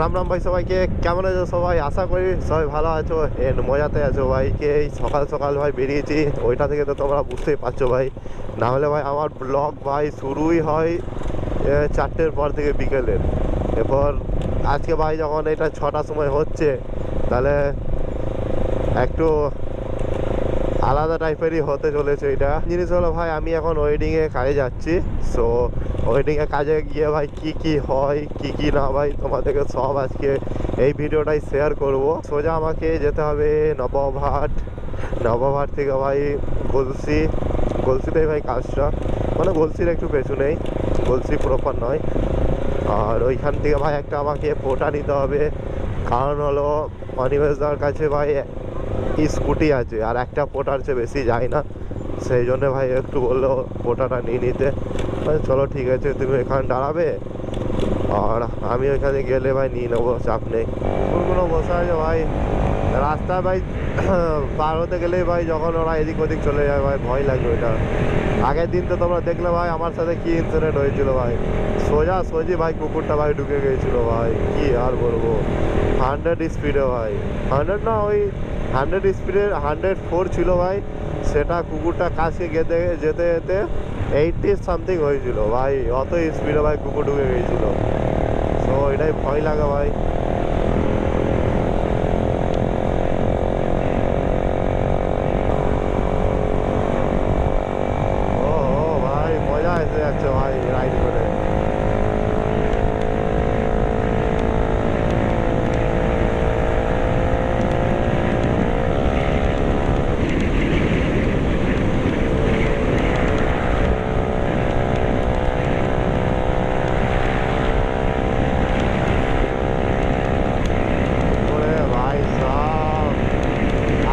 রাম রাম ভাই, সবাইকে কেমন আছো সবাই? আশা করি সবাই ভালো আছো, মজাতে আছো ভাইকে। এই সকাল সকাল ভাই বেরিয়েছি, ওইটা থেকে তো তোমরা বুঝতেই পারছো ভাই। না হলে ভাই আমার ব্লগ ভাই শুরুই হয় 4টের পর থেকে বিকেলের। এরপর আজকে ভাই যখন এটা 6টার সময় হচ্ছে, তাহলে একটু আলাদা টাইপেরই হতে চলেছে। এটা জিনিস হলো ভাই, আমি এখন ওয়েডিংয়ে কাজে যাচ্ছি। সো ওয়েডিংয়ে কাজে গিয়ে ভাই কি কি হয় কি কি না ভাই তোমাদেরকে সব আজকে এই ভিডিওটাই শেয়ার করব। সোজা আমাকে যেতে হবে নবাবহাট। নবাবহাট থেকে ভাই গলসিতেই ভাই কাজটা, মানে গলসির একটু পেছনেই, গলসি প্রপার নয়। আর ওইখান থেকে ভাই একটা আমাকে পোটা নিতে হবে, কারণ হলো অনিমেষদার কাছে ভাই স্কুটি আছে আর একটা পোটার চেয়ে বেশি যায় না। সেই জন্য ভাই একটু বললো পোটাটা নিয়ে নিতে। চলো ঠিক আছে, তুমি এখানে দাঁড়াবে আর আমি ওইখানে গেলে ভাই নিয়ে নেবো, চাপ নেই। কোনো বসে আছে ভাই রাস্তায় ভাই পার হতে গেলেই ভাই যখন ওরা এদিক ওদিক চলে যায় ভাই ভয় লাগে ওইটা। আগের দিন তো তোমরা দেখলে ভাই আমার সাথে কি ইনসিডেন্ট হয়েছিল ভাই। সোজি ভাই কুকুরটা ভাই ঢুকে গিয়েছিল ভাই, কি আর বলবো। 100 স্পিডে ভাই, 100 না, ওই 100 স্পিডের 104 ছিল ভাই। সেটা কুকুরটা কাছে যেতে যেতে যেতে 80 সামথিং হয়েছিল ভাই। অত স্পিডে ভাই কুকুর ঢুকে গিয়েছিল। তো এটাই ভয় লাগে ভাই। ও ভাই মজা এসে যাচ্ছে ভাই রাইড করে। ভাই সাব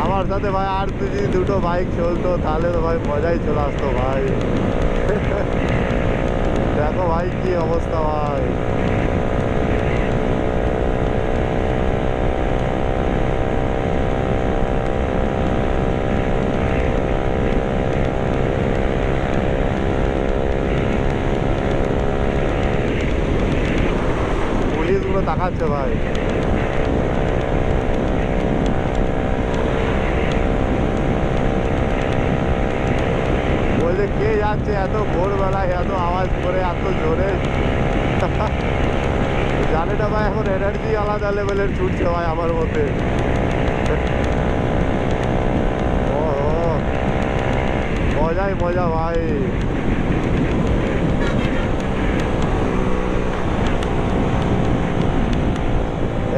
আমার সাথে ভাই আর যদি দুটো বাইক চলতো তাহলে তো ভাই মজাই চলে আসতো ভাই। দেখো ভাই কি অবস্থা ভাই। পুলিশগুলো তাকাচ্ছে ভাই। বলছে কে যাচ্ছে এত ভোরবেলায় এত আওয়াজ করে এত জোরে। জানে না ভাই এখন এনার্জি আলাদা লেভেলের ছুটছে ভাই আমার মধ্যে। ও মজাই মজা ভাই।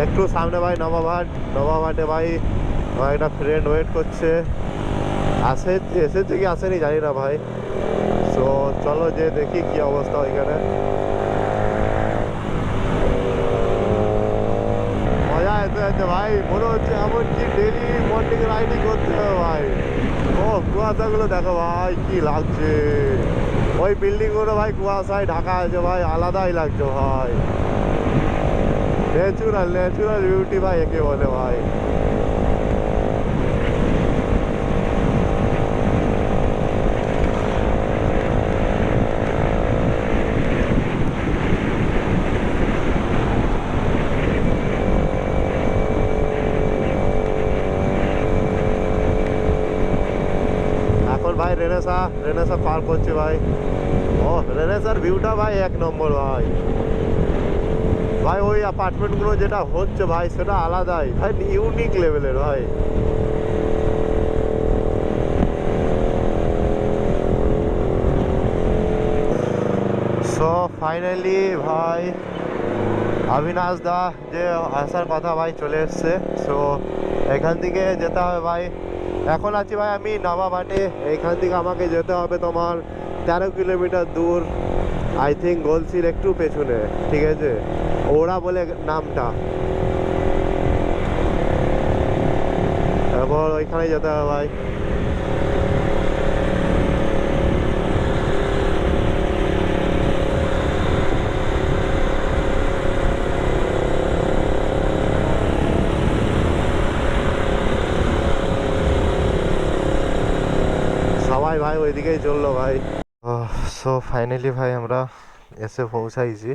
একটু সামনে ভাই নবাবহাটে ভাই আমার একটা ফ্রেন্ড ওয়েট করছে। এসেছে কি আসেনি জানি না ভাই। তো চলো যে দেখি কি অবস্থা ওইখানে। মজা এসে যাচ্ছে ভাই, মনে হচ্ছে এমন কি ডেলি মর্নিং রাইডিং করতে হবে ভাই। ও কুয়াশাগুলো দেখো ভাই কি লাগছে। ওই বিল্ডিং গুলো ভাই কুয়াশায় ঢাকা আছে ভাই, আলাদাই লাগছে ভাই। ন্যাচুরাল বিউটি ভাই একে বলে ভাই। এখন ভাই রেনেসা পার করছি ভাই। ও রেনেসার ভিউটা ভাই এক নম্বর ভাই। ভাই ওই অ্যাপার্টমেন্টগুলো যেটা হচ্ছে ভাই সেটা আলাদাই ভাই, ইউনিক লেভেলের ভাই। সো ফাইনালি ভাই অবিনাশ দা যে আসার কথা ভাই চলে এসছে। সো এখান থেকে যেতে হবে ভাই। এখন আছি ভাই আমি নবাবহাটে। এইখান থেকে আমাকে যেতে হবে তোমার 13 কিলোমিটার দূর, আই থিঙ্ক গলসির একটু পেছনে, ঠিক আছে, ওরা বলে নামটা। তারপর ওইখানে যেতে হবে ভাই। সবাই ভাই ওইদিকেই চললো ভাই। সো ফাইনালি ভাই আমরা এসে পৌঁছাইছি।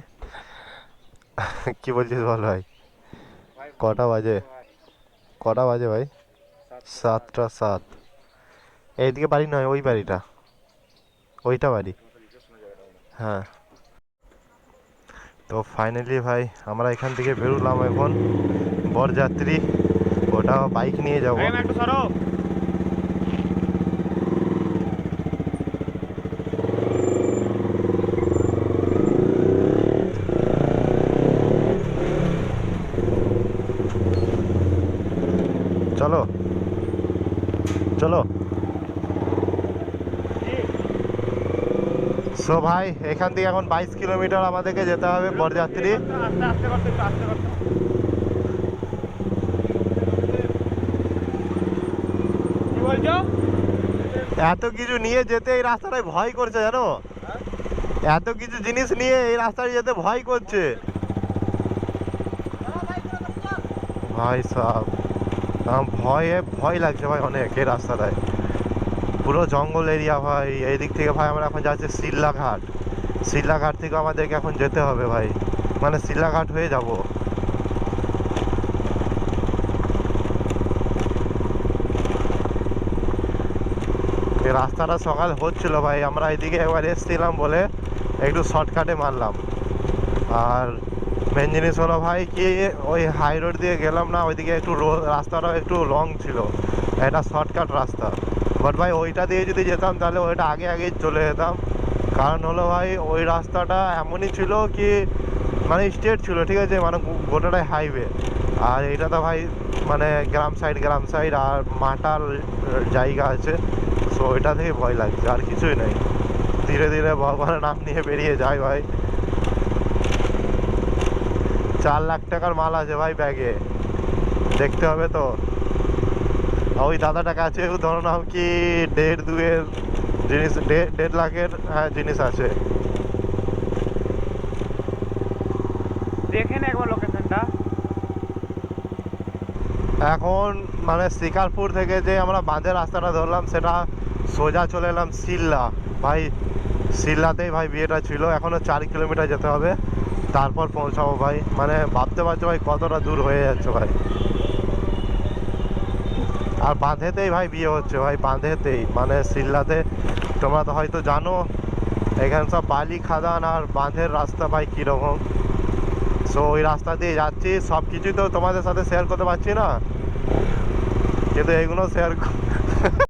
কি বলছিস বল ভাই? কটা বাজে? কটা বাজে ভাই? 7টা 7। এইদিকে বাড়ি নয়, ওই বাড়িটা, ওইটা বাড়ি। হ্যাঁ। তো ফাইনালি ভাই আমরা এখান থেকে বেরোলাম এখন, বরযাত্রী, ওটাও বাইক নিয়ে যাব। একটু সরো। চলো চলো। সো ভাই এখান থেকে এখন 22 কিলোমিটার আমাদেরকে যেতে হবে বরযাত্রী। আস্তে আস্তে করতে, একটু আস্তে করতে। কি বলছো? এত কিছু নিয়ে যেতে এই রাস্তাটায় ভয় করছে জানো, এত কিছু জিনিস নিয়ে এই রাস্তায় যেতে ভয় করছে ভাই সাহেব। ভয়ে ভয় লাগছে ভাই অনেক এই রাস্তাটায়, পুরো জঙ্গল এরিয়া ভাই। এই দিক থেকে ভাই আমরা এখন যাচ্ছি শিলাঘাট, শিলাঘাট থেকে আমাদেরকে এখন যেতে হবে ভাই, মানে শিলাঘাট হয়ে যাব। এই রাস্তাটা সকাল হচ্ছিল ভাই, আমরা এদিকে একবার এসছিলাম বলে একটু শর্টকাটে মারলাম। আর মেন জিনিস হলো ভাই কি, ওই হাই রোড দিয়ে গেলাম না, ওইদিকে একটু রাস্তাটাও একটু লং ছিল, এটা শর্টকাট রাস্তা। বাট ভাই ওইটা দিয়ে যদি যেতাম তাহলে ওইটা আগে আগেই চলে যেতাম। কারণ হলো ভাই ওই রাস্তাটা এমনই ছিল কি, মানে স্ট্রেট ছিল, ঠিক আছে, মানে গোটাটাই হাইওয়ে। আর এইটা তো ভাই মানে গ্রাম সাইড আর মাটার জায়গা আছে। সো ওইটা থেকে ভয় লাগছে, আর কিছুই নেই। ধীরে ধীরে ভগবানের নাম নিয়ে বেরিয়ে যায় ভাই। 4 লাখ টাকার মাল আছে ভাই ব্যাগে, দেখতে হবে তো। ওই দাদাটা কাছে ধরো নাও কি 1.5-2 জিনিস, 1.5 লাখের হ্যাঁ জিনিস আছে। দেখেন একবার লোকেশনটা। এখন মানে শিকারপুর থেকে যে আমরা বাঁধের রাস্তাটা ধরলাম সেটা সোজা চলে এলাম সিল্লা ভাই। সিল্লাতেই ভাই বিয়েটা ছিল, এখনো 4 কিলোমিটার যেতে হবে, তারপর পৌঁছাবো ভাই। মানে ভাবতে পারছো ভাই কতটা দূর হয়ে যাচ্ছে ভাই। আর বাঁধেতেই ভাই বিয়ে হচ্ছে ভাই, বাঁধেতেই, মানে সিল্লাতে। তোমরা তো হয়তো জানো এখানে সব বালি খাদান, আর বাঁধের রাস্তা ভাই কীরকম। সো ওই রাস্তা দিয়ে যাচ্ছি, সব কিছুই তো তোমাদের সাথে শেয়ার করতে পারছি না, কিন্তু এইগুলো শেয়ার